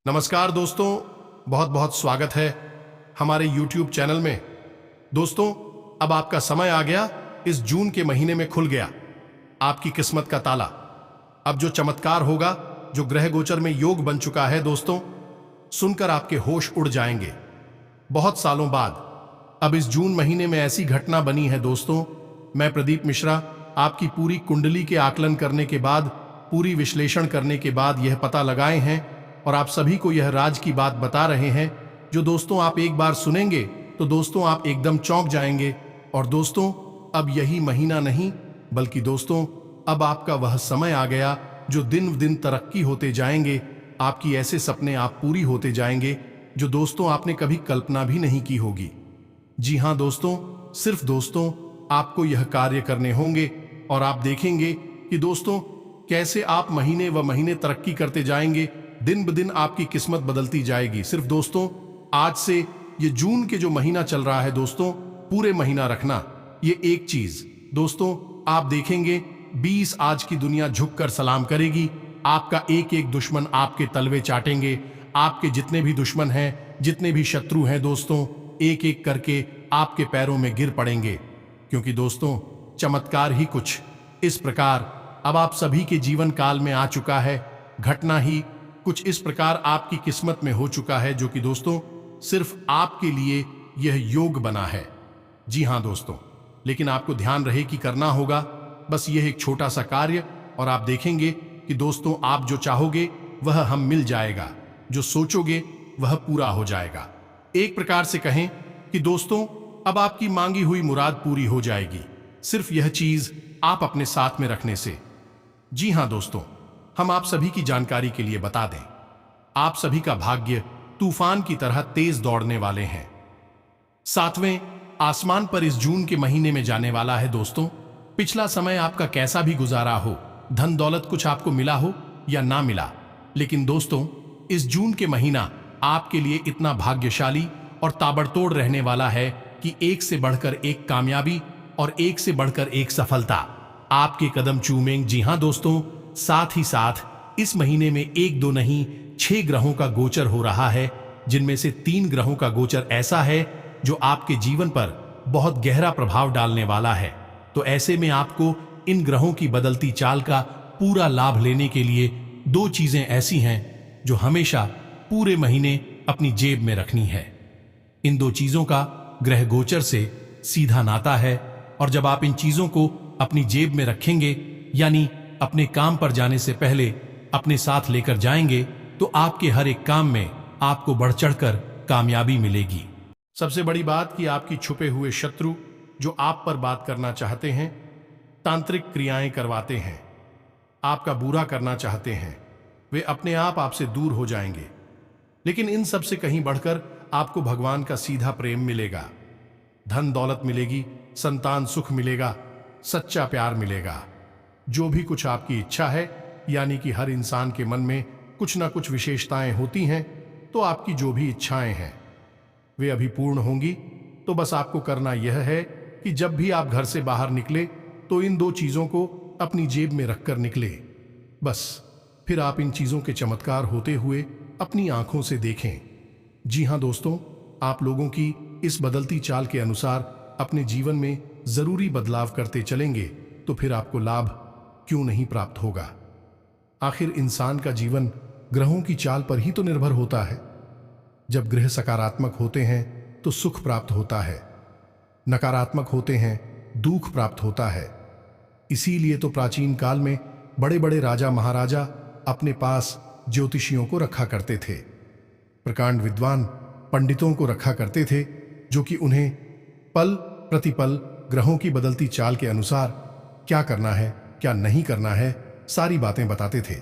नमस्कार दोस्तों, बहुत बहुत स्वागत है हमारे YouTube चैनल में। दोस्तों, अब आपका समय आ गया, इस जून के महीने में खुल गया आपकी किस्मत का ताला। अब जो चमत्कार होगा, जो ग्रह गोचर में योग बन चुका है दोस्तों, सुनकर आपके होश उड़ जाएंगे। बहुत सालों बाद अब इस जून महीने में ऐसी घटना बनी है दोस्तों। मैं प्रदीप मिश्रा आपकी पूरी कुंडली के आकलन करने के बाद, पूरी विश्लेषण करने के बाद यह पता लगाए हैं और आप सभी को यह राज की बात बता रहे हैं, जो दोस्तों आप एक बार सुनेंगे तो दोस्तों आप एकदम चौंक जाएंगे। और दोस्तों, अब यही महीना नहीं, बल्कि दोस्तों अब आपका वह समय आ गया जो दिन दिन तरक्की होते जाएंगे। आपकी ऐसे सपने आप पूरी होते जाएंगे जो दोस्तों आपने कभी कल्पना भी नहीं की होगी। जी हाँ दोस्तों, सिर्फ दोस्तों आपको यह कार्य करने होंगे और आप देखेंगे कि दोस्तों कैसे आप महीने व महीने तरक्की करते जाएंगे। दिन ब दिन आपकी किस्मत बदलती जाएगी। सिर्फ दोस्तों आज से ये जून के जो महीना चल रहा है दोस्तों, पूरे महीना रखना ये एक चीज। दोस्तों आप देखेंगे 20 आज की दुनिया झुककर सलाम करेगी। आपका एक एक दुश्मन आपके तलवे चाटेंगे। आपके जितने भी दुश्मन हैं, जितने भी शत्रु हैं दोस्तों, एक एक करके आपके पैरों में गिर पड़ेंगे। क्योंकि दोस्तों चमत्कार ही कुछ इस प्रकार अब आप सभी के जीवन काल में आ चुका है। घटना ही कुछ इस प्रकार आपकी किस्मत में हो चुका है, जो कि दोस्तों सिर्फ आपके लिए यह योग बना है। जी हाँ दोस्तों, लेकिन आपको ध्यान रहे कि करना होगा बस यह एक छोटा सा कार्य, और आप देखेंगे कि दोस्तों आप जो चाहोगे वह हम मिल जाएगा, जो सोचोगे वह पूरा हो जाएगा। एक प्रकार से कहें कि दोस्तों अब आपकी मांगी हुई मुराद पूरी हो जाएगी, सिर्फ यह चीज आप अपने साथ में रखने से। जी हाँ दोस्तों, हम आप सभी की जानकारी के लिए बता दें, आप सभी का भाग्य तूफान की तरह तेज दौड़ने वाले हैं। 7वें आसमान पर इस जून के महीने में जाने वाला है दोस्तों। पिछला समय आपका कैसा भी गुजारा हो, धन दौलत कुछ आपको मिला हो या ना मिला, लेकिन दोस्तों इस जून के महीना आपके लिए इतना भाग्यशाली और ताबड़तोड़ रहने वाला है कि एक से बढ़कर एक कामयाबी और एक से बढ़कर एक सफलता आपके कदम चूमेंगे। जी हाँ दोस्तों, साथ ही साथ इस महीने में 1-2 नहीं 6 ग्रहों का गोचर हो रहा है, जिनमें से 3 ग्रहों का गोचर ऐसा है जो आपके जीवन पर बहुत गहरा प्रभाव डालने वाला है। तो ऐसे में आपको इन ग्रहों की बदलती चाल का पूरा लाभ लेने के लिए 2 चीजें ऐसी हैं जो हमेशा पूरे महीने अपनी जेब में रखनी है। इन 2 चीजों का ग्रह गोचर से सीधा नाता है, और जब आप इन चीजों को अपनी जेब में रखेंगे, यानी अपने काम पर जाने से पहले अपने साथ लेकर जाएंगे, तो आपके हर एक काम में आपको बढ़ चढ़कर कामयाबी मिलेगी। सबसे बड़ी बात कि आपकी छुपे हुए शत्रु जो आप पर बात करना चाहते हैं, तांत्रिक क्रियाएं करवाते हैं, आपका बुरा करना चाहते हैं, वे अपने आप आपसे दूर हो जाएंगे। लेकिन इन सब से कहीं बढ़कर आपको भगवान का सीधा प्रेम मिलेगा, धन दौलत मिलेगी, संतान सुख मिलेगा, सच्चा प्यार मिलेगा। जो भी कुछ आपकी इच्छा है, यानी कि हर इंसान के मन में कुछ ना कुछ विशेषताएं होती हैं, तो आपकी जो भी इच्छाएं हैं वे अभी पूर्ण होंगी। तो बस आपको करना यह है कि जब भी आप घर से बाहर निकले तो इन 2 चीजों को अपनी जेब में रखकर निकले। बस फिर आप इन चीजों के चमत्कार होते हुए अपनी आंखों से देखें। जी हाँ दोस्तों, आप लोगों की इस बदलती चाल के अनुसार अपने जीवन में जरूरी बदलाव करते चलेंगे, तो फिर आपको लाभ क्यों नहीं प्राप्त होगा। आखिर इंसान का जीवन ग्रहों की चाल पर ही तो निर्भर होता है। जब ग्रह सकारात्मक होते हैं तो सुख प्राप्त होता है, नकारात्मक होते हैं दुख प्राप्त होता है। इसीलिए तो प्राचीन काल में बड़े बड़े राजा महाराजा अपने पास ज्योतिषियों को रखा करते थे, प्रकांड विद्वान पंडितों को रखा करते थे, जो कि उन्हें पल प्रतिपल ग्रहों की बदलती चाल के अनुसार क्या करना है, क्या नहीं करना है, सारी बातें बताते थे।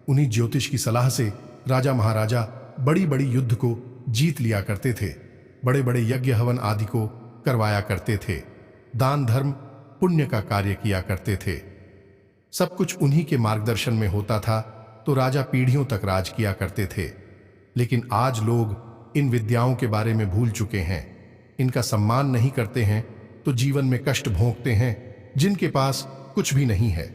उन्हीं ज्योतिष की सलाह से राजा महाराजा बड़ी बड़ी युद्ध को जीत लिया करते थे, बड़े बड़े यज्ञ हवन आदि को करवाया करते थे, दान धर्म पुण्य का कार्य किया करते थे। सब कुछ उन्हीं के मार्गदर्शन में होता था, तो राजा पीढ़ियों तक राज किया करते थे। लेकिन आज लोग इन विद्याओं के बारे में भूल चुके हैं, इनका सम्मान नहीं करते हैं, तो जीवन में कष्ट भोगते हैं। जिनके पास कुछ भी नहीं है,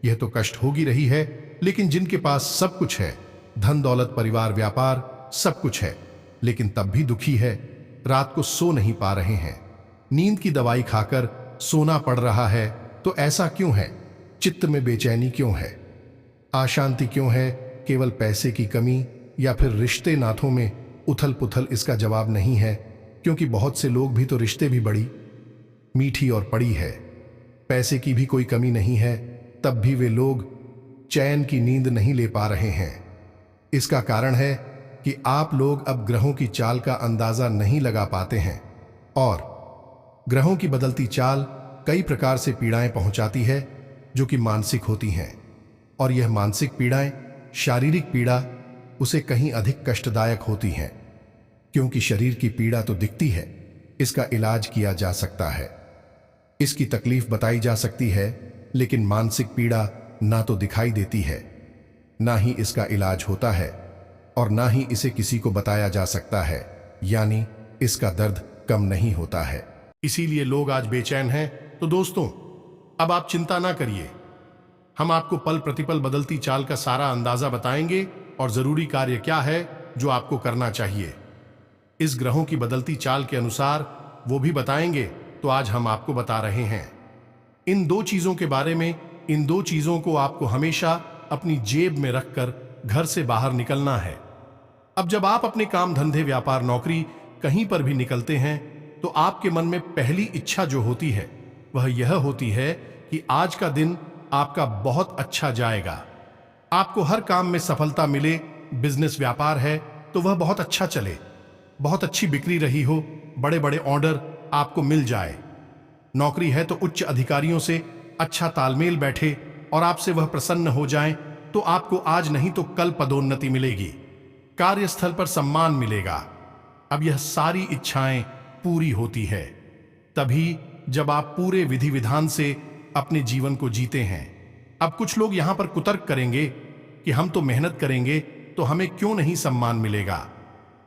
यह तो कष्ट होगी रही है, लेकिन जिनके पास सब कुछ है धन दौलत परिवार व्यापार सब कुछ है, लेकिन तब भी दुखी है। रात को सो नहीं पा रहे हैं, नींद की दवाई खाकर सोना पड़ रहा है। तो ऐसा क्यों है? चित्त में बेचैनी क्यों है? अशांति क्यों है? केवल पैसे की कमी या फिर रिश्ते नातों में उथल पुथल? इसका जवाब नहीं है, क्योंकि बहुत से लोग भी तो रिश्ते भी बड़ी मीठी और पड़ी है। पैसे की भी कोई कमी नहीं है, तब भी वे लोग चैन की नींद नहीं ले पा रहे हैं। इसका कारण है कि आप लोग अब ग्रहों की चाल का अंदाजा नहीं लगा पाते हैं, और ग्रहों की बदलती चाल कई प्रकार से पीड़ाएं पहुंचाती है जो कि मानसिक होती हैं, और यह मानसिक पीड़ाएं शारीरिक पीड़ा उसे कहीं अधिक कष्टदायक होती हैं, क्योंकि शरीर की पीड़ा तो दिखती है, इसका इलाज किया जा सकता है, इसकी तकलीफ बताई जा सकती है, लेकिन मानसिक पीड़ा ना तो दिखाई देती है, ना ही इसका इलाज होता है, और ना ही इसे किसी को बताया जा सकता है, यानी इसका दर्द कम नहीं होता है। इसीलिए लोग आज बेचैन हैं। तो दोस्तों, अब आप चिंता ना करिए, हम आपको पल प्रतिपल बदलती चाल का सारा अंदाजा बताएंगे, और जरूरी कार्य क्या है जो आपको करना चाहिए इस ग्रहों की बदलती चाल के अनुसार वो भी बताएंगे। तो आज हम आपको बता रहे हैं इन दो चीजों के बारे में। इन दो चीजों को आपको हमेशा अपनी जेब में रखकर घर से बाहर निकलना है। अब जब आप अपने काम धंधे व्यापार नौकरी कहीं पर भी निकलते हैं, तो आपके मन में पहली इच्छा जो होती है वह यह होती है कि आज का दिन आपका बहुत अच्छा जाएगा, आपको हर काम में सफलता मिले। बिजनेस व्यापार है तो वह बहुत अच्छा चले, बहुत अच्छी बिक्री रही हो, बड़े बड़े ऑर्डर आपको मिल जाए। नौकरी है तो उच्च अधिकारियों से अच्छा तालमेल बैठे और आपसे वह प्रसन्न हो जाएं, तो आपको आज नहीं तो कल पदोन्नति मिलेगी, कार्यस्थल पर सम्मान मिलेगा। अब यह सारी इच्छाएं पूरी होती है तभी जब आप पूरे विधि विधान से अपने जीवन को जीते हैं। अब कुछ लोग यहां पर कुतर्क करेंगे कि हम तो मेहनत करेंगे तो हमें क्यों नहीं सम्मान मिलेगा,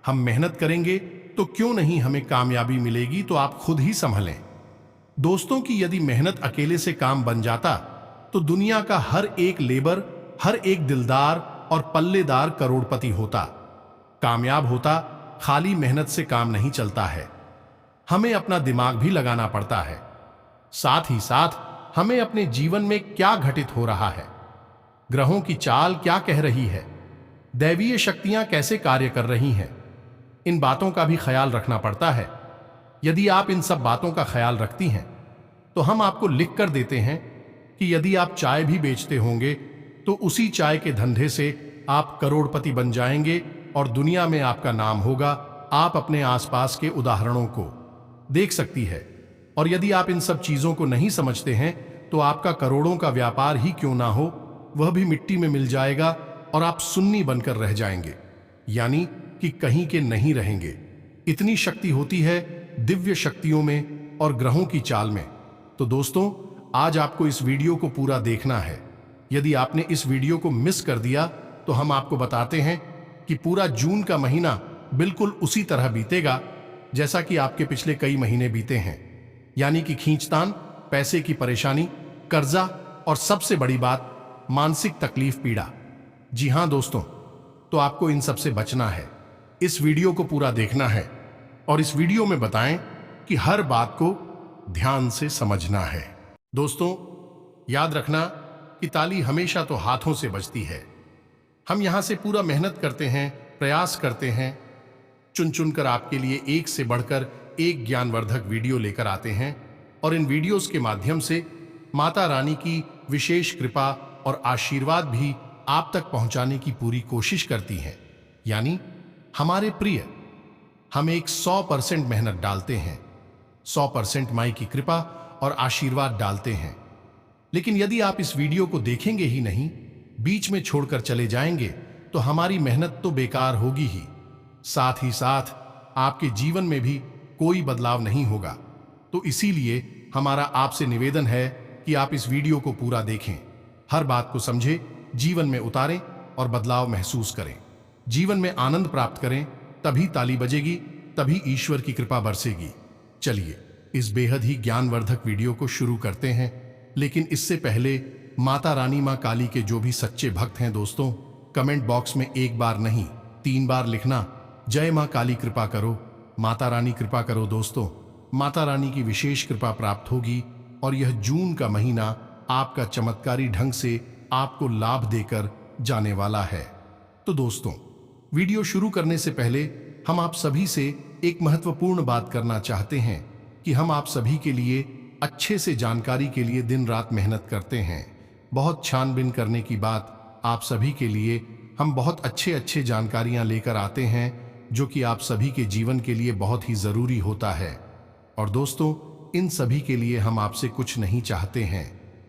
हम मेहनत करेंगे तो क्यों नहीं हमें कामयाबी मिलेगी। तो आप खुद ही संभलें दोस्तों कि यदि मेहनत अकेले से काम बन जाता तो दुनिया का हर एक लेबर, हर एक दिलदार और पल्लेदार करोड़पति होता, कामयाब होता। खाली मेहनत से काम नहीं चलता है, हमें अपना दिमाग भी लगाना पड़ता है। साथ ही साथ हमें अपने जीवन में क्या घटित हो रहा है, ग्रहों की चाल क्या कह रही है, दैवीय शक्तियां कैसे कार्य कर रही हैं, इन बातों का भी ख्याल रखना पड़ता है। यदि आप इन सब बातों का ख्याल रखती हैं तो हम आपको लिख कर देते हैं कि यदि आप चाय भी बेचते होंगे तो उसी चाय के धंधे से आप करोड़पति बन जाएंगे और दुनिया में आपका नाम होगा। आप अपने आसपास के उदाहरणों को देख सकती है, और यदि आप इन सब चीजों को नहीं समझते हैं तो आपका करोड़ों का व्यापार ही क्यों ना हो, वह भी मिट्टी में मिल जाएगा और आप सुन्नी बनकर रह जाएंगे, यानी कि कहीं के नहीं रहेंगे। इतनी शक्ति होती है दिव्य शक्तियों में और ग्रहों की चाल में। तो दोस्तों, आज आपको इस वीडियो को पूरा देखना है। यदि आपने इस वीडियो को मिस कर दिया तो हम आपको बताते हैं कि पूरा जून का महीना बिल्कुल उसी तरह बीतेगा जैसा कि आपके पिछले कई महीने बीते हैं, यानी कि खींचतान, पैसे की परेशानी, कर्जा और सबसे बड़ी बात मानसिक तकलीफ पीड़ा। जी हां दोस्तों, तो आपको इन सब से बचना है। इस वीडियो को पूरा देखना है और इस वीडियो में बताएं कि हर बात को ध्यान से समझना है। दोस्तों, याद रखना कि ताली हमेशा तो हाथों से बजती है। हम यहां से पूरा मेहनत करते हैं, प्रयास करते हैं, चुन चुनकर आपके लिए एक से बढ़कर एक ज्ञानवर्धक वीडियो लेकर आते हैं, और इन वीडियोस के माध्यम से माता रानी की विशेष कृपा और आशीर्वाद भी आप तक पहुंचाने की पूरी कोशिश करती हैं। यानी हमारे प्रिय, हम एक 100% मेहनत डालते हैं, 100% माई की कृपा और आशीर्वाद डालते हैं। लेकिन यदि आप इस वीडियो को देखेंगे ही नहीं, बीच में छोड़कर चले जाएंगे, तो हमारी मेहनत तो बेकार होगी ही, साथ ही साथ आपके जीवन में भी कोई बदलाव नहीं होगा। तो इसीलिए हमारा आपसे निवेदन है कि आप इस वीडियो को पूरा देखें, हर बात को समझें, जीवन में उतारें और बदलाव महसूस करें, जीवन में आनंद प्राप्त करें। तभी ताली बजेगी, तभी ईश्वर की कृपा बरसेगी। चलिए इस बेहद ही ज्ञानवर्धक वीडियो को शुरू करते हैं। लेकिन इससे पहले माता रानी मां काली के जो भी सच्चे भक्त हैं दोस्तों, कमेंट बॉक्स में एक बार नहीं 3 बार लिखना, जय मां काली कृपा करो, माता रानी कृपा करो। दोस्तों, माता रानी की विशेष कृपा प्राप्त होगी और यह जून का महीना आपका चमत्कारी ढंग से आपको लाभ देकर जाने वाला है। तो दोस्तों, वीडियो शुरू करने से पहले हम आप सभी से एक महत्वपूर्ण बात करना चाहते हैं कि हम आप सभी के लिए अच्छे से जानकारी के लिए दिन रात मेहनत करते हैं। बहुत छानबीन करने की बात, आप सभी के लिए हम बहुत अच्छे जानकारियां लेकर आते हैं जो कि आप सभी के जीवन के लिए बहुत ही जरूरी होता है। और दोस्तों, इन सभी के लिए हम आपसे कुछ नहीं चाहते हैं,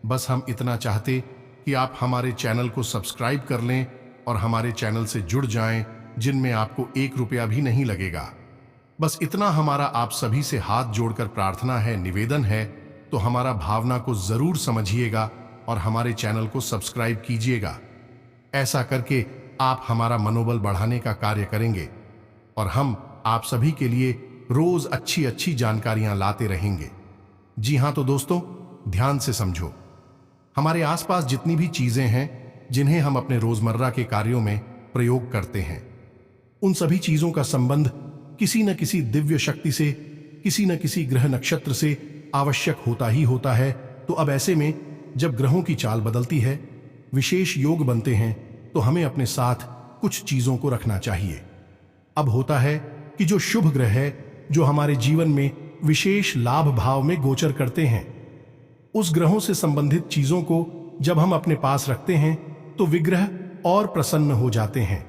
बस हम इतना चाहते कि आप हमारे चैनल को सब्सक्राइब कर लें और हमारे चैनल से जुड़ जाएं, जिनमें आपको 1 रुपया भी नहीं लगेगा। बस इतना हमारा आप सभी से हाथ जोड़कर प्रार्थना है, निवेदन है। तो हमारा भावना को जरूर समझिएगा और हमारे चैनल को सब्सक्राइब कीजिएगा। ऐसा करके आप हमारा मनोबल बढ़ाने का कार्य करेंगे और हम आप सभी के लिए रोज अच्छी जानकारियां लाते रहेंगे। जी हां, तो दोस्तों, ध्यान से समझो। हमारे आसपास जितनी भी चीजें हैं जिन्हें हम अपने रोजमर्रा के कार्यों में प्रयोग करते हैं, उन सभी चीजों का संबंध किसी न किसी दिव्य शक्ति से, किसी न किसी ग्रह नक्षत्र से आवश्यक होता ही होता है। तो अब ऐसे में जब ग्रहों की चाल बदलती है, विशेष योग बनते हैं, तो हमें अपने साथ कुछ चीजों को रखना चाहिए। अब होता है कि जो शुभ ग्रह है, जो हमारे जीवन में विशेष लाभ भाव में गोचर करते हैं, उस ग्रहों से संबंधित चीजों को जब हम अपने पास रखते हैं तो विग्रह और प्रसन्न हो जाते हैं।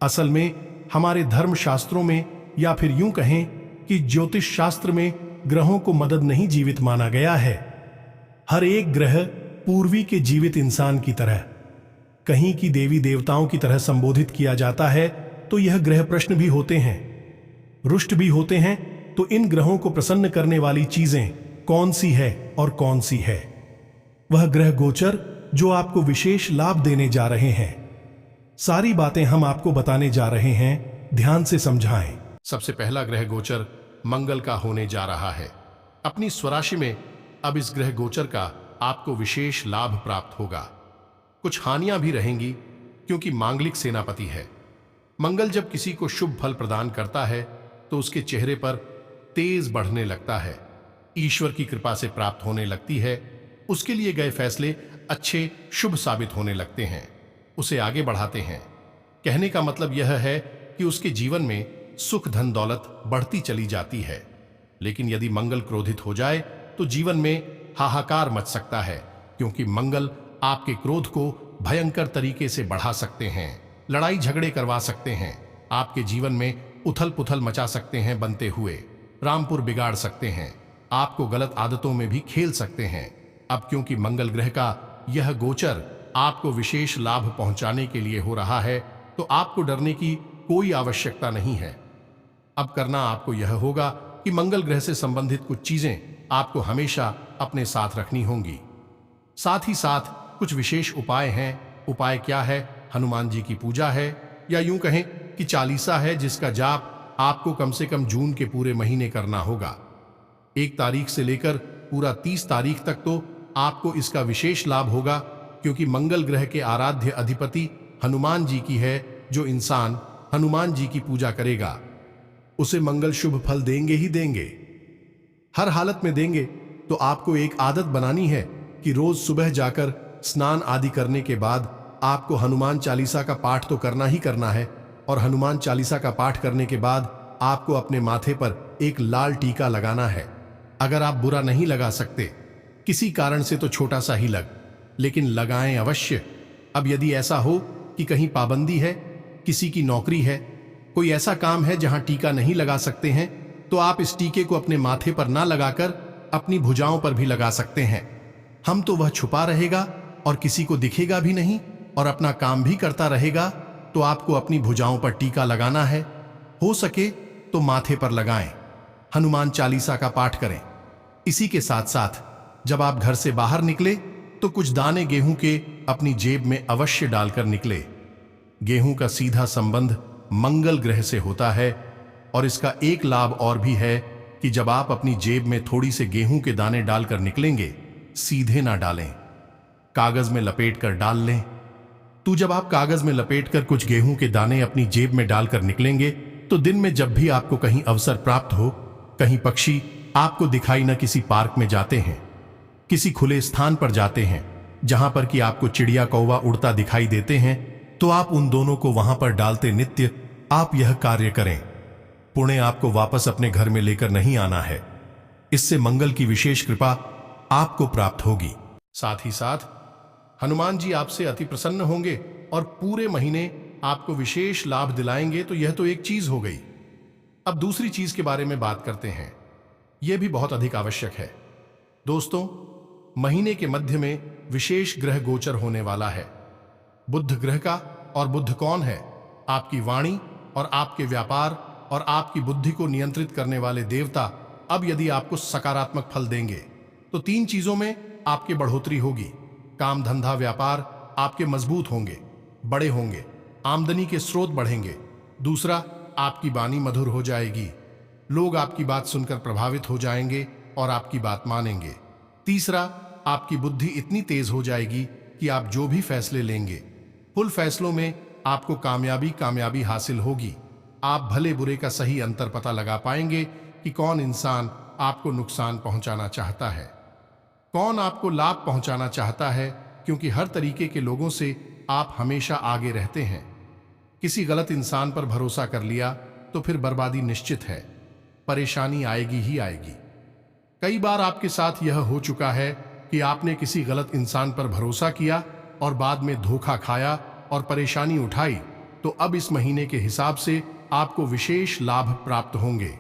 असल में हमारे धर्म शास्त्रों में, या फिर यूं कहें कि ज्योतिष शास्त्र में, ग्रहों को मदद नहीं जीवित माना गया है। हर एक ग्रह पूर्वी के जीवित इंसान की तरह, कहीं की देवी देवताओं की तरह संबोधित किया जाता है। तो यह ग्रह प्रश्न भी होते हैं, रुष्ट भी होते हैं। तो इन ग्रहों को प्रसन्न करने वाली चीजें कौन सी है और कौन सी है? वह ग्रह गोचर जो आपको विशेष लाभ देने जा रहे हैं। सारी बातें हम आपको बताने जा रहे हैं, ध्यान से समझाएं। सबसे पहला ग्रह गोचर मंगल का होने जा रहा है। अपनी स्वराशि में अब इस ग्रह गोचर का आपको विशेष लाभ प्राप्त होगा। कुछ हानियां भी रहेंगी क्योंकि मांगलिक सेनापति है। मंगल जब किसी को शुभ फल प्रदान करता है तो उसके चेहरे पर तेज बढ़ने लगता है, ईश्वर की कृपा से प्राप्त होने लगती है। उसके लिए गए फैसले अच्छे शुभ साबित होने लगते हैं, उसे आगे बढ़ाते हैं। कहने का मतलब यह है कि उसके जीवन में सुख धन दौलत बढ़ती चली जाती है। लेकिन यदि मंगल क्रोधित हो जाए तो जीवन में हाहाकार मच सकता है, क्योंकि मंगल आपके क्रोध को भयंकर तरीके से बढ़ा सकते हैं, लड़ाई झगड़े करवा सकते हैं, आपके जीवन में उथल पुथल मचा सकते हैं बनते हुए, रामपुर बिगाड़ सकते हैं, आपको गलत आदतों में भी खेल सकते हैं। अब क्योंकि मंगल ग्रह का यह गोचर आपको विशेष लाभ पहुंचाने के लिए हो रहा है, तो आपको डरने की कोई आवश्यकता नहीं है। अब करना आपको यह होगा कि मंगल ग्रह से संबंधित कुछ चीजें आपको हमेशा अपने साथ रखनी होंगी। साथ ही साथ कुछ विशेष उपाय हैं। उपाय क्या है? हनुमान जी की पूजा है, या यूं कहें कि चालीसा है, जिसका जाप आपको कम से कम जून के पूरे महीने करना होगा। 1 तारीख से लेकर पूरा 30 तारीख तक तो आपको इसका विशेष लाभ होगा, क्योंकि मंगल ग्रह के आराध्य अधिपति हनुमान जी की है। जो इंसान हनुमान जी की पूजा करेगा उसे मंगल शुभ फल देंगे ही देंगे, हर हालत में देंगे। तो आपको एक आदत बनानी है कि रोज सुबह जाकर स्नान आदि करने के बाद आपको हनुमान चालीसा का पाठ तो करना ही करना है। और हनुमान चालीसा का पाठ करने के बाद आपको अपने माथे पर एक लाल टीका लगाना है। अगर आप बुरा नहीं लगा सकते, किसी कारण से, तो छोटा सा ही लेकिन लगाएं अवश्य। अब यदि ऐसा हो कि कहीं पाबंदी है, किसी की नौकरी है, कोई ऐसा काम है जहां टीका नहीं लगा सकते हैं, तो आप इस टीके को अपने माथे पर ना लगाकर अपनी भुजाओं पर भी लगा सकते हैं। हम तो वह छुपा रहेगा और किसी को दिखेगा भी नहीं और अपना काम भी करता रहेगा। तो आपको अपनी भुजाओं पर टीका लगाना है। हो सके तो माथे पर लगाएं, हनुमान चालीसा का पाठ करें। इसी के साथ साथ जब आप घर से बाहर निकले तो कुछ दाने गेहूं के अपनी जेब में अवश्य डालकर निकले। गेहूं का सीधा संबंध मंगल ग्रह से होता है। और इसका एक लाभ और भी है कि जब आप अपनी जेब में थोड़ी से गेहूं के दाने डालकर निकलेंगे, सीधे ना डालें, कागज में लपेट कर डाल लें। तो जब आप कागज में लपेटकर कुछ गेहूं के दाने अपनी जेब में डालकर निकलेंगे तो दिन में जब भी आपको कहीं अवसर प्राप्त हो, कहीं पक्षी आपको दिखाई न, किसी पार्क में जाते हैं, किसी खुले स्थान पर जाते हैं जहां पर कि आपको चिड़िया कौवा उड़ता दिखाई देते हैं, तो आप उन दोनों को वहां पर डालते नित्य आप यह कार्य करें। पुणे आपको वापस अपने घर में लेकर नहीं आना है। इससे मंगल की विशेष कृपा आपको प्राप्त होगी। साथ ही साथ हनुमान जी आपसे अति प्रसन्न होंगे और पूरे महीने आपको विशेष लाभ दिलाएंगे। तो यह तो एक चीज हो गई। अब दूसरी चीज के बारे में बात करते हैं। यह भी बहुत अधिक आवश्यक है। दोस्तों, महीने के मध्य में विशेष ग्रह गोचर होने वाला है। बुध ग्रह का, और बुध कौन है? आपकी वाणी और आपके व्यापार और आपकी बुद्धि को नियंत्रित करने वाले देवता अब यदि आपको सकारात्मक फल देंगे तो तीन चीजों में आपकी बढ़ोतरी होगी। काम धंधा व्यापार आपके मजबूत होंगे, बड़े होंगे, आमदनी के स्रोत बढ़ेंगे। दूसरा, आपकी वाणी मधुर हो जाएगी, लोग आपकी बात सुनकर प्रभावित हो जाएंगे और आपकी बात मानेंगे। तीसरा, आपकी बुद्धि इतनी तेज हो जाएगी कि आप जो भी फैसले लेंगे उन फैसलों में आपको कामयाबी हासिल होगी। आप भले बुरे का सही अंतर पता लगा पाएंगे कि कौन इंसान आपको नुकसान पहुंचाना चाहता है, कौन आपको लाभ पहुंचाना चाहता है, क्योंकि हर तरीके के लोगों से आप हमेशा आगे रहते हैं। किसी गलत इंसान पर भरोसा कर लिया तो फिर बर्बादी निश्चित है, परेशानी आएगी ही आएगी। कई बार आपके साथ यह हो चुका है कि आपने किसी गलत इंसान पर भरोसा किया और बाद में धोखा खाया और परेशानी उठाई। तो अब इस महीने के हिसाब से आपको विशेष लाभ प्राप्त होंगे।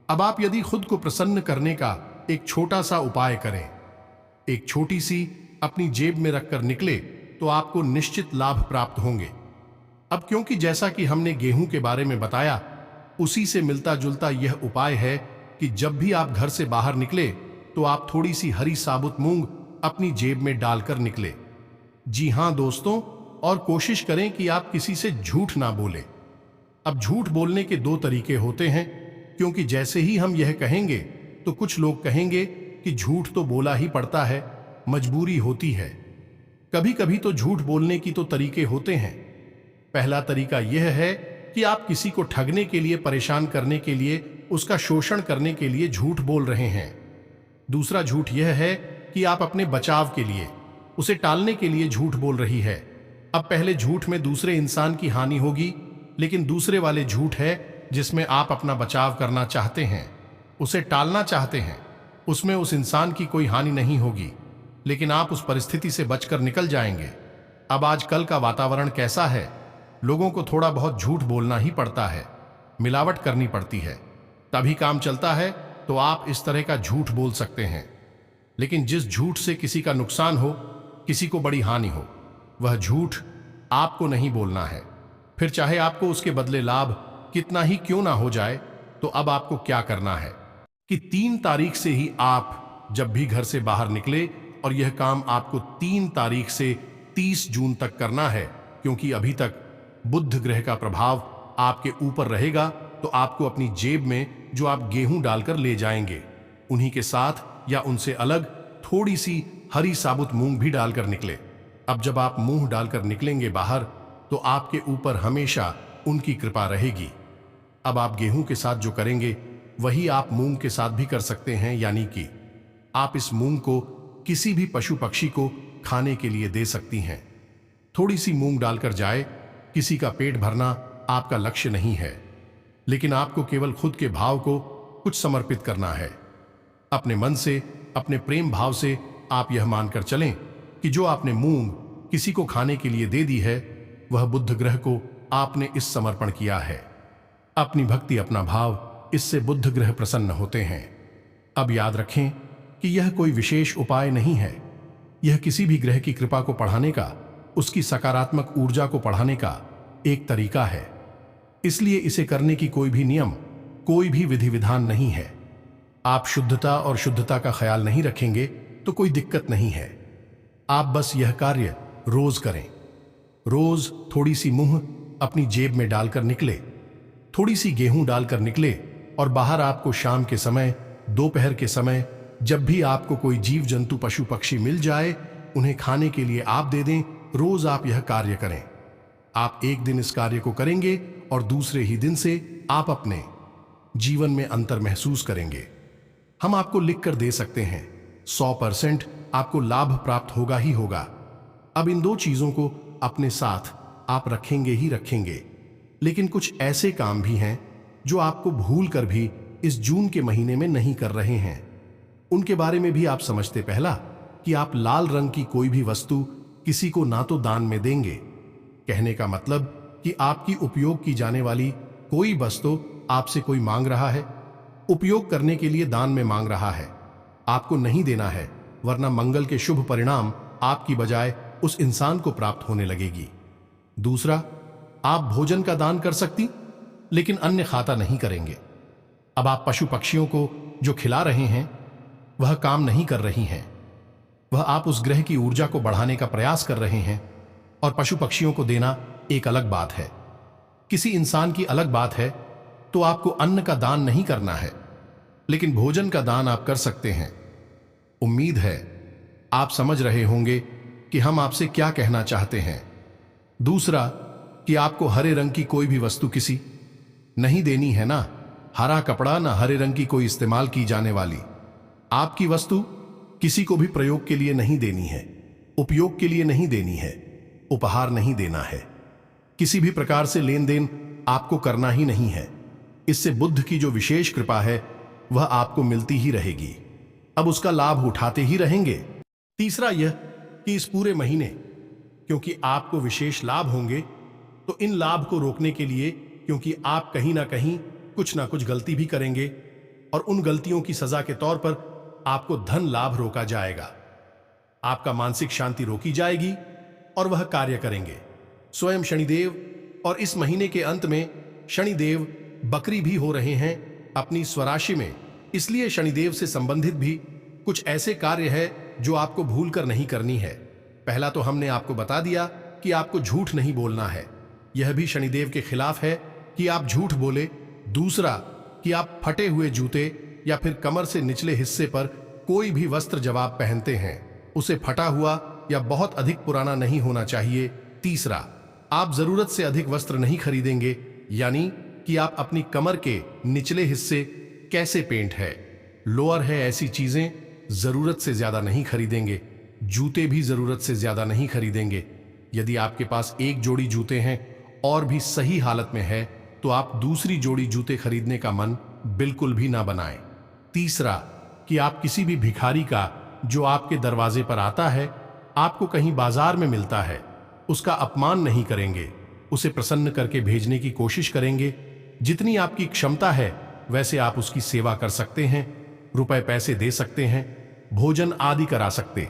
अब आप यदि खुद को प्रसन्न करने का एक छोटा सा उपाय करें, एक छोटी सी अपनी जेब में रखकर निकले, तो आपको निश्चित लाभ प्राप्त होंगे। अब क्योंकि जैसा कि हमने गेहूं के बारे में बताया, उसी से मिलता जुलता यह उपाय है कि जब भी आप घर से बाहर निकले तो आप थोड़ी सी हरी साबुत मूंग अपनी जेब में डालकर निकले। जी हां दोस्तों, और कोशिश करें कि आप किसी से झूठ ना बोले। अब झूठ बोलने के दो तरीके होते हैं, क्योंकि जैसे ही हम यह कहेंगे तो कुछ लोग कहेंगे कि झूठ तो बोला ही पड़ता है, मजबूरी होती है। कभी कभी तो झूठ बोलने की तो तरीके होते हैं। पहला तरीका यह है कि आप किसी को ठगने के लिए, परेशान करने के लिए, उसका शोषण करने के लिए झूठ बोल रहे हैं। दूसरा झूठ यह है कि आप अपने बचाव के लिए, उसे टालने के लिए झूठ बोल रही है। अब पहले झूठ में दूसरे इंसान की हानि होगी, लेकिन दूसरे वाले झूठ है जिसमें आप अपना बचाव करना चाहते हैं, उसे टालना चाहते हैं। उसमें उस इंसान की कोई हानि नहीं होगी, लेकिन आप उस परिस्थिति से बचकर निकल जाएंगे। अब आजकल का वातावरण कैसा है? लोगों को थोड़ा बहुत झूठ बोलना ही पड़ता है, मिलावट करनी पड़ती है, तभी काम चलता है। तो आप इस तरह का झूठ बोल सकते हैं, लेकिन जिस झूठ से किसी का नुकसान हो, किसी को बड़ी हानि हो, वह झूठ आपको नहीं बोलना है। फिर चाहे आपको उसके बदले लाभ कितना ही क्यों ना हो जाए। तो अब आपको क्या करना है कि 3 तारीख से ही आप जब भी घर से बाहर निकले, और यह काम आपको 3 तारीख से 30 जून तक करना है, क्योंकि अभी तक बुध ग्रह का प्रभाव आपके ऊपर रहेगा। तो आपको अपनी जेब में जो आप गेहूं डालकर ले जाएंगे, उन्हीं के साथ या उनसे अलग थोड़ी सी हरी साबुत मूंग भी डालकर निकले। अब जब आप मुंह डालकर निकलेंगे बाहर, तो आपके ऊपर हमेशा उनकी कृपा रहेगी। अब आप गेहूं के साथ जो करेंगे वही आप मूंग के साथ भी कर सकते हैं, यानी कि आप इस मूंग को किसी भी पशु पक्षी को खाने के लिए दे सकती हैं। थोड़ी सी मूंग डालकर जाए, किसी का पेट भरना आपका लक्ष्य नहीं है, लेकिन आपको केवल खुद के भाव को कुछ समर्पित करना है। अपने मन से, अपने प्रेम भाव से आप यह मानकर चलें कि जो आपने मूंग किसी को खाने के लिए दे दी है, वह बुध ग्रह को आपने इस समर्पण किया है। अपनी भक्ति, अपना भाव, इससे बुध ग्रह प्रसन्न होते हैं। अब याद रखें कि यह कोई विशेष उपाय नहीं है, यह किसी भी ग्रह की कृपा को बढ़ाने का, उसकी सकारात्मक ऊर्जा को बढ़ाने का एक तरीका है। इसलिए इसे करने की कोई भी नियम, कोई भी विधि विधान नहीं है। आप शुद्धता और शुद्धता का ख्याल नहीं रखेंगे तो कोई दिक्कत नहीं है। आप बस यह कार्य रोज करें। रोज थोड़ी सी मूंग अपनी जेब में डालकर निकले, थोड़ी सी गेहूं डालकर निकले, और बाहर आपको शाम के समय, दोपहर के समय, जब भी आपको कोई जीव जंतु, पशु पक्षी मिल जाए, उन्हें खाने के लिए आप दे दें। रोज आप यह कार्य करें। आप एक दिन इस कार्य को करेंगे और दूसरे ही दिन से आप अपने जीवन में अंतर महसूस करेंगे। हम आपको लिख कर दे सकते हैं 100% आपको लाभ प्राप्त होगा ही होगा। अब इन दो चीजों को अपने साथ आप रखेंगे ही रखेंगे, लेकिन कुछ ऐसे काम भी हैं जो आपको भूल कर भी इस जून के महीने में नहीं कर रहे हैं। उनके बारे में भी आप समझते। पहला, कि आप लाल रंग की कोई भी वस्तु किसी को ना तो दान में देंगे। कहने का मतलब कि आपकी उपयोग की जाने वाली कोई वस्तु आपसे कोई मांग रहा है, उपयोग करने के लिए दान में मांग रहा है, आपको नहीं देना है, वरना मंगल के शुभ परिणाम आपकी बजाय उस इंसान को प्राप्त होने लगेगी। दूसरा, आप भोजन का दान कर सकती, लेकिन अन्य खाता नहीं करेंगे। अब आप पशु पक्षियों को जो खिला रहे हैं वह काम नहीं कर रही हैं। वह आप उस ग्रह की ऊर्जा को बढ़ाने का प्रयास कर रहे हैं, और पशु पक्षियों को देना एक अलग बात है, किसी इंसान की अलग बात है। तो आपको अन्न का दान नहीं करना है, लेकिन भोजन का दान आप कर सकते हैं। उम्मीद है आप समझ रहे होंगे कि हम आपसे क्या कहना चाहते हैं। दूसरा, कि आपको हरे रंग की कोई भी वस्तु किसी नहीं देनी है ना, हरा कपड़ा ना हरे रंग की कोई इस्तेमाल की जाने वाली आपकी वस्तु किसी को भी प्रयोग के लिए नहीं देनी है, उपयोग के लिए नहीं देनी है, उपहार नहीं देना है। किसी भी प्रकार से लेन देन आपको करना ही नहीं है। इससे बुद्ध की जो विशेष कृपा है वह आपको मिलती ही रहेगी। अब उसका लाभ उठाते ही रहेंगे। तीसरा यह कि इस पूरे महीने क्योंकि आपको विशेष लाभ होंगे, तो इन लाभ को रोकने के लिए, क्योंकि आप कहीं ना कहीं कुछ ना कुछ गलती भी करेंगे और उन गलतियों की सजा के तौर पर आपको धन लाभ रोका जाएगा, आपका मानसिक शांति रोकी जाएगी और वह कार्य करेंगे स्वयं शनिदेव। और इस महीने के अंत में शनिदेव बकरी भी हो रहे हैं अपनी स्वराशि में, इसलिए शनिदेव से संबंधित भी कुछ ऐसे कार्य है जो आपको भूल कर नहीं करनी है। पहला तो हमने आपको बता दिया कि आपको झूठ नहीं बोलना है, यह भी शनिदेव के खिलाफ है कि आप झूठ बोले। दूसरा, कि आप फटे हुए जूते या फिर कमर से निचले हिस्से पर कोई भी वस्त्र जब आप पहनते हैं उसे फटा हुआ या बहुत अधिक पुराना नहीं होना चाहिए। तीसरा, आप जरूरत से अधिक वस्त्र नहीं खरीदेंगे, यानी कि आप अपनी कमर के निचले हिस्से कैसे पेंट है, लोअर है, ऐसी चीजें जरूरत से ज्यादा नहीं खरीदेंगे। जूते भी जरूरत से ज्यादा नहीं खरीदेंगे। यदि आपके पास एक जोड़ी जूते हैं और भी सही हालत में है तो आप दूसरी जोड़ी जूते खरीदने का मन बिल्कुल भी ना बनाएं। तीसरा, कि आप किसी भी भिखारी का जो आपके दरवाजे पर आता है, आपको कहीं बाजार में मिलता है, उसका अपमान नहीं करेंगे, उसे प्रसन्न करके भेजने की कोशिश करेंगे। जितनी आपकी क्षमता है वैसे आप उसकी सेवा कर सकते हैं, रुपए पैसे दे सकते हैं, भोजन आदि करा सकते,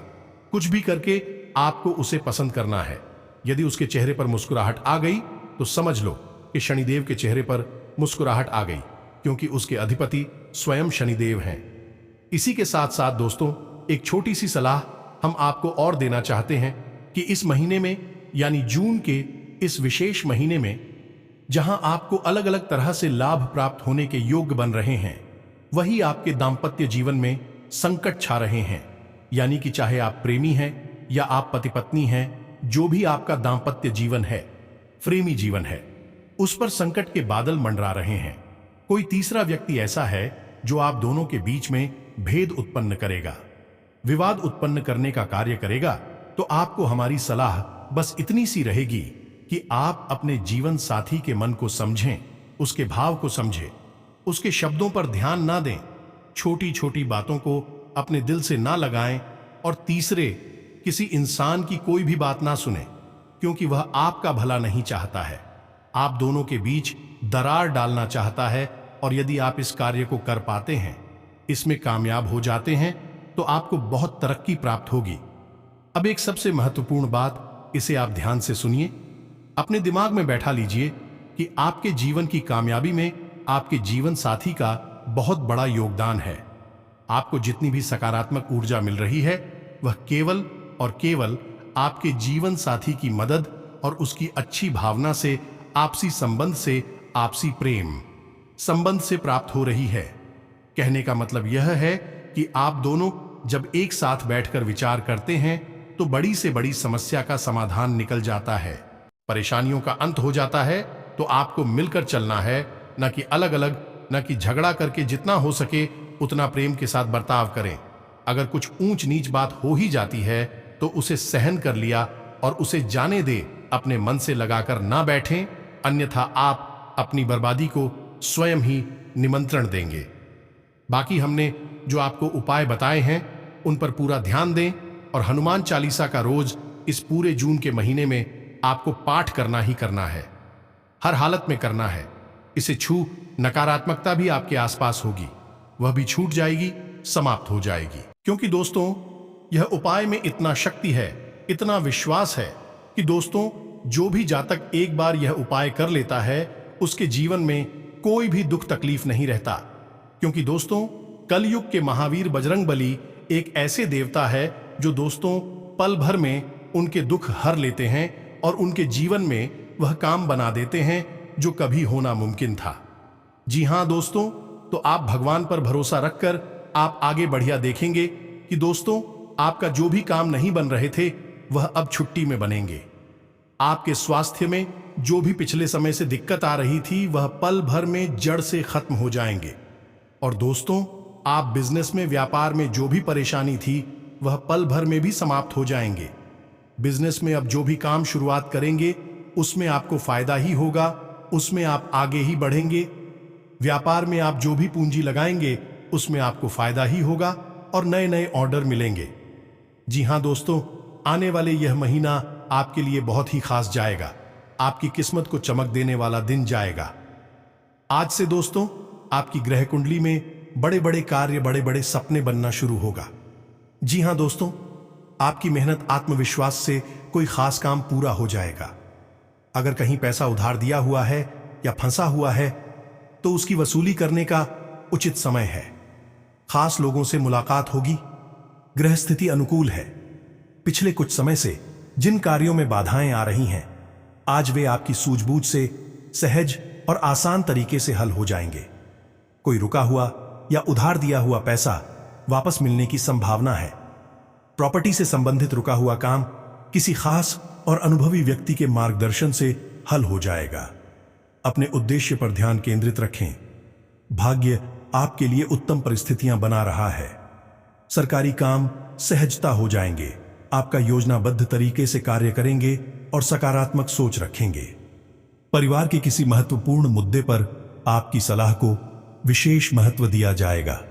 कुछ भी करके आपको उसे पसंद करना है। यदि उसके चेहरे पर मुस्कुराहट आ गई तो समझ लो कि शनिदेव के चेहरे पर मुस्कुराहट आ गई, क्योंकि उसके अधिपति स्वयं शनिदेव हैं। इसी के साथ साथ दोस्तों, एक छोटी सी सलाह हम आपको और देना चाहते हैं कि इस महीने में, यानी जून के इस विशेष महीने में, जहां आपको अलग अलग तरह से लाभ प्राप्त होने के योग्य बन रहे हैं, वही आपके दाम्पत्य जीवन में संकट छा रहे हैं। यानी कि चाहे आप प्रेमी हैं या आप पति पत्नी हैं, जो भी आपका दाम्पत्य जीवन है, प्रेमी जीवन है, उस पर संकट के बादल मंडरा रहे हैं। कोई तीसरा व्यक्ति ऐसा है जो आप दोनों के बीच में भेद उत्पन्न करेगा, विवाद उत्पन्न करने का कार्य करेगा। तो आपको हमारी सलाह बस इतनी सी रहेगी कि आप अपने जीवन साथी के मन को समझें, उसके भाव को समझें, उसके शब्दों पर ध्यान ना दें, छोटी छोटी बातों को अपने दिल से ना लगाएं, और तीसरे, किसी इंसान की कोई भी बात ना सुने, क्योंकि वह आपका भला नहीं चाहता है, आप दोनों के बीच दरार डालना चाहता है। और यदि आप इस कार्य को कर पाते हैं, इसमें कामयाब हो जाते हैं, तो आपको बहुत तरक्की प्राप्त होगी। अब एक सबसे महत्वपूर्ण बात, इसे आप ध्यान से सुनिए, अपने दिमाग में बैठा लीजिए कि आपके जीवन की कामयाबी में आपके जीवन साथी का बहुत बड़ा योगदान है। आपको जितनी भी सकारात्मक ऊर्जा मिल रही है वह केवल और केवल आपके जीवन साथी की मदद और उसकी अच्छी भावना से, आपसी संबंध से, आपसी प्रेम संबंध से प्राप्त हो रही है। कहने का मतलब यह है कि आप दोनों जब एक साथ बैठकर विचार करते हैं तो बड़ी से बड़ी समस्या का समाधान निकल जाता है। परेशानियों का अंत हो जाता है। तो आपको मिलकर चलना है, न कि अलग अलग, न कि झगड़ा करके। जितना हो सके उतना प्रेम के साथ बर्ताव करें। अगर कुछ ऊंच नीच बात हो ही जाती है तो उसे सहन कर लिया और उसे जाने दे, अपने मन से लगाकर ना बैठें, अन्यथा आप अपनी बर्बादी को स्वयं ही निमंत्रण देंगे। बाकी हमने जो आपको उपाय बताए हैं उन पर पूरा ध्यान दें और हनुमान चालीसा का रोज इस पूरे जून के महीने में आपको पाठ करना ही करना है, हर हालत में करना है। इसे छू नकारात्मकता भी आपके आसपास होगी, वह भी छूट जाएगी, समाप्त हो जाएगी। क्योंकि दोस्तों, यह उपाय में इतना शक्ति है, इतना विश्वास है कि दोस्तों, जो भी जातक एक बार यह उपाय कर लेता है उसके जीवन में कोई भी दुख तकलीफ नहीं रहता। क्योंकि दोस्तों, कलयुग के महावीर बजरंगबली एक ऐसे देवता है जो दोस्तों पल भर में उनके दुख हर लेते हैं और उनके जीवन में वह काम बना देते हैं जो कभी होना मुमकिन था। जी हां दोस्तों, तो आप भगवान पर भरोसा रखकर आप आगे बढ़िया देखेंगे कि दोस्तों, आपका जो भी काम नहीं बन रहे थे वह अब छुट्टी में बनेंगे। आपके स्वास्थ्य में जो भी पिछले समय से दिक्कत आ रही थी वह पल भर में जड़ से खत्म हो जाएंगे। और दोस्तों, आप बिजनेस में, व्यापार में जो भी परेशानी थी वह पल भर में भी समाप्त हो जाएंगे। बिजनेस में अब जो भी काम शुरुआत करेंगे उसमें आपको फायदा ही होगा, उसमें आप आगे ही बढ़ेंगे। व्यापार में आप जो भी पूंजी लगाएंगे उसमें आपको फायदा ही होगा और नए नए ऑर्डर मिलेंगे। जी हां दोस्तों, आने वाले यह महीना आपके लिए बहुत ही खास जाएगा। आपकी किस्मत को चमक देने वाला दिन जाएगा। आज से दोस्तों, आपकी ग्रह कुंडली में बड़े बड़े कार्य, बड़े बड़े सपने बनना शुरू होगा। जी हां दोस्तों, आपकी मेहनत, आत्मविश्वास से कोई खास काम पूरा हो जाएगा। अगर कहीं पैसा उधार दिया हुआ है या फंसा हुआ है तो उसकी वसूली करने का उचित समय है। खास लोगों से मुलाकात होगी। ग्रह स्थिति अनुकूल है। पिछले कुछ समय से जिन कार्यों में बाधाएं आ रही हैं, आज वे आपकी सूझबूझ से सहज और आसान तरीके से हल हो जाएंगे। कोई रुका हुआ या उधार दिया हुआ पैसा वापस मिलने की संभावना है। प्रॉपर्टी से संबंधित रुका हुआ काम किसी खास और अनुभवी व्यक्ति के मार्गदर्शन से हल हो जाएगा। अपने उद्देश्य पर ध्यान केंद्रित रखें। भाग्य आपके लिए उत्तम परिस्थितियां बना रहा है। सरकारी काम सहजता हो जाएंगे। आपका योजनाबद्ध तरीके से कार्य करेंगे और सकारात्मक सोच रखेंगे। परिवार के किसी महत्वपूर्ण मुद्दे पर आपकी सलाह को विशेष महत्व दिया जाएगा।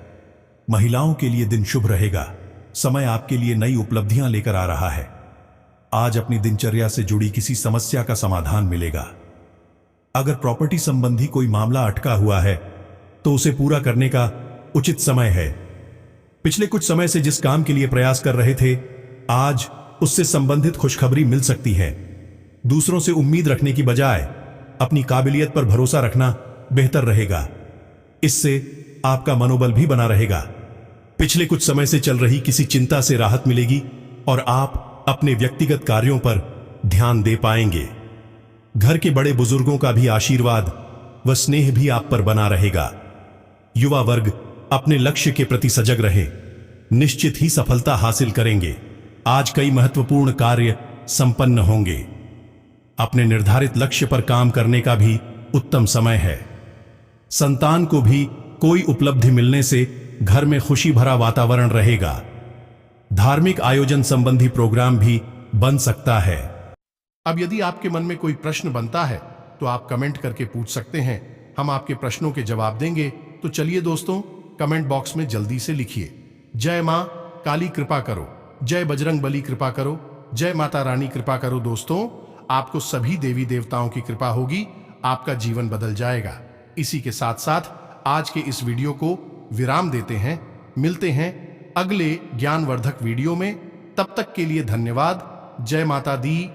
महिलाओं के लिए दिन शुभ रहेगा। समय आपके लिए नई उपलब्धियां लेकर आ रहा है। आज अपनी दिनचर्या से जुड़ी किसी समस्या का समाधान मिलेगा। अगर प्रॉपर्टी संबंधी कोई मामला अटका हुआ है तो उसे पूरा करने का उचित समय है। पिछले कुछ समय से जिस काम के लिए प्रयास कर रहे थे, आज उससे संबंधित खुशखबरी मिल सकती है। दूसरों से उम्मीद रखने की बजाय अपनी काबिलियत पर भरोसा रखना बेहतर रहेगा। इससे आपका मनोबल भी बना रहेगा। पिछले कुछ समय से चल रही किसी चिंता से राहत मिलेगी और आप अपने व्यक्तिगत कार्यों पर ध्यान दे पाएंगे। घर के बड़े बुजुर्गों का भी आशीर्वाद व स्नेह भी आप पर बना रहेगा। युवा वर्ग अपने लक्ष्य के प्रति सजग रहे, निश्चित ही सफलता हासिल करेंगे। आज कई महत्वपूर्ण कार्य संपन्न होंगे। अपने निर्धारित लक्ष्य पर काम करने का भी उत्तम समय है। संतान को भी कोई उपलब्धि मिलने से घर में खुशी भरा वातावरण रहेगा। धार्मिक आयोजन संबंधी प्रोग्राम भी बन सकता है। अब यदि आपके मन में कोई प्रश्न बनता है तो आप कमेंट करके पूछ सकते हैं। हम आपके प्रश्नों के जवाब देंगे। तो चलिए दोस्तों, कमेंट बॉक्स में जल्दी से लिखिए, जय मां काली कृपा करो, जय बजरंग बली कृपा करो, जय माता रानी कृपा करो। दोस्तों, आपको सभी देवी देवताओं की कृपा होगी, आपका जीवन बदल जाएगा। इसी के साथ साथ आज के इस वीडियो को विराम देते हैं। मिलते हैं अगले ज्ञानवर्धक वीडियो में। तब तक के लिए धन्यवाद। जय माता दी।